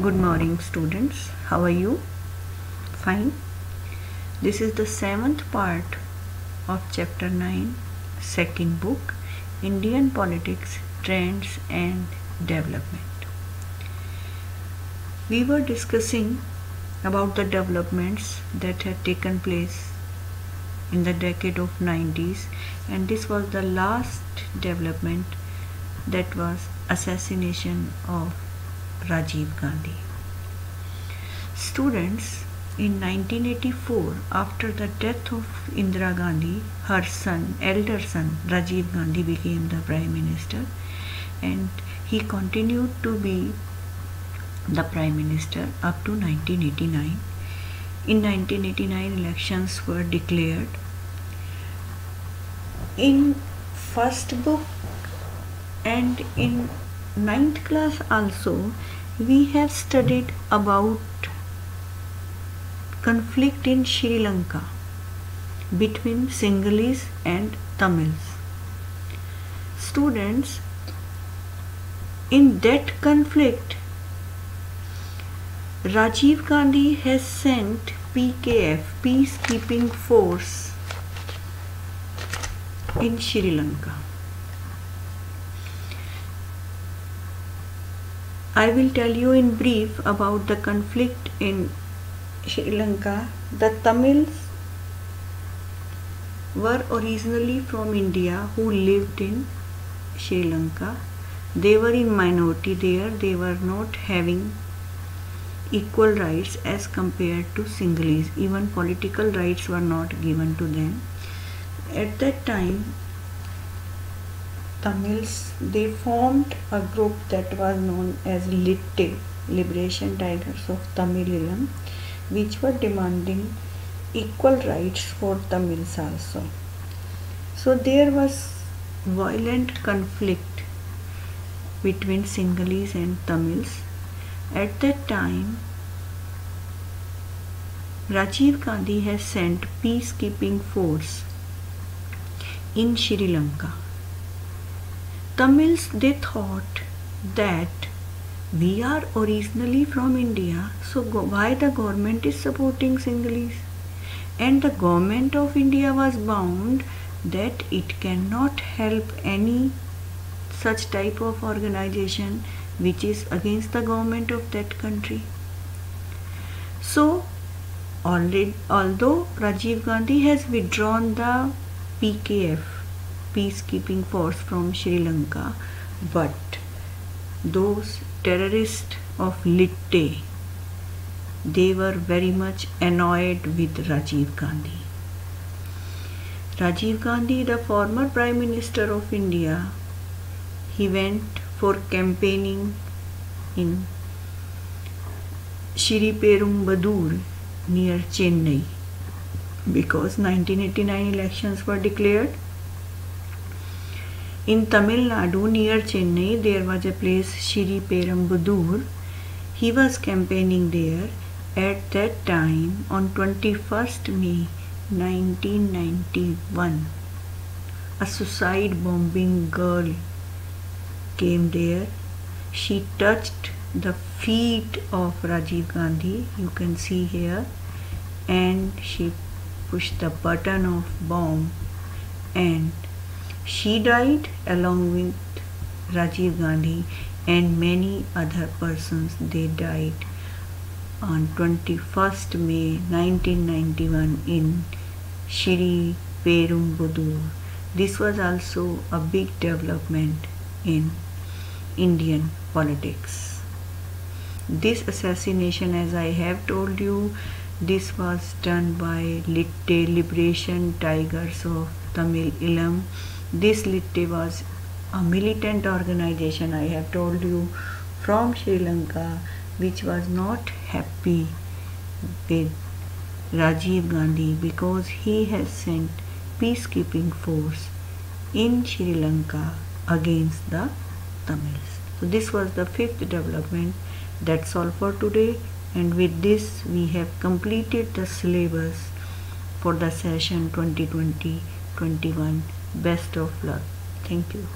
Good morning, students. How are you? Fine. This is the 7th part of chapter 9, second book, Indian Politics, Trends and Development. We were discussing about the developments that had taken place in the decade of 90s, and this was the last development, that was assassination of Rajiv Gandhi. Students, in 1984, after the death of Indira Gandhi, her elder son Rajiv Gandhi became the Prime Minister, and he continued to be the Prime Minister up to 1989. In 1989, elections were declared. In first book and in 9th class also, we have studied about conflict in Sri Lanka between Sinhalese and Tamils. Students, in that conflict, Rajiv Gandhi has sent PKF, Peacekeeping Force, in Sri Lanka. I will tell you in brief about the conflict in Sri Lanka. The Tamils were originally from India who lived in Sri Lanka. They were in minority there. They were not having equal rights as compared to Sinhalese. Even political rights were not given to them. At that time, Tamils, they formed a group that was known as Litte, Liberation Tigers of Tamilism, which were demanding equal rights for Tamils also. So there was violent conflict between Sinhalese and Tamils. At that time, Rajiv Gandhi has sent peacekeeping force in Sri Lanka. Tamils, they thought that we are originally from India, so why the government is supporting Sinhalese? And the government of India was bound that it cannot help any such type of organization which is against the government of that country. So, although Rajiv Gandhi has withdrawn the PKF, Peacekeeping Force, from Sri Lanka, but those terrorists of Litte, they were very much annoyed with Rajiv Gandhi. Rajiv Gandhi, the former Prime Minister of India, he went for campaigning in Sriperumbudur near Chennai, because 1989 elections were declared. In Tamil Nadu near Chennai, there was a place Sriperumbudur. He was campaigning there. At that time, on 21st May 1991, a suicide bombing girl came there. She touched the feet of Rajiv Gandhi, you can see here, and she pushed the button of bomb, and she died along with Rajiv Gandhi, and many other persons, they died on 21st May 1991 in Sriperumbudur. This was also a big development in Indian politics. This assassination, as I have told you, this was done by Litte, Liberation Tigers of Tamilism. This Litte was a militant organization, I have told you, from Sri Lanka, which was not happy with Rajiv Gandhi because he has sent peacekeeping force in Sri Lanka against the Tamils. So this was the 5th development. That's all for today, and with this we have completed the syllabus for the session 2020-21. Best of luck. Thank you.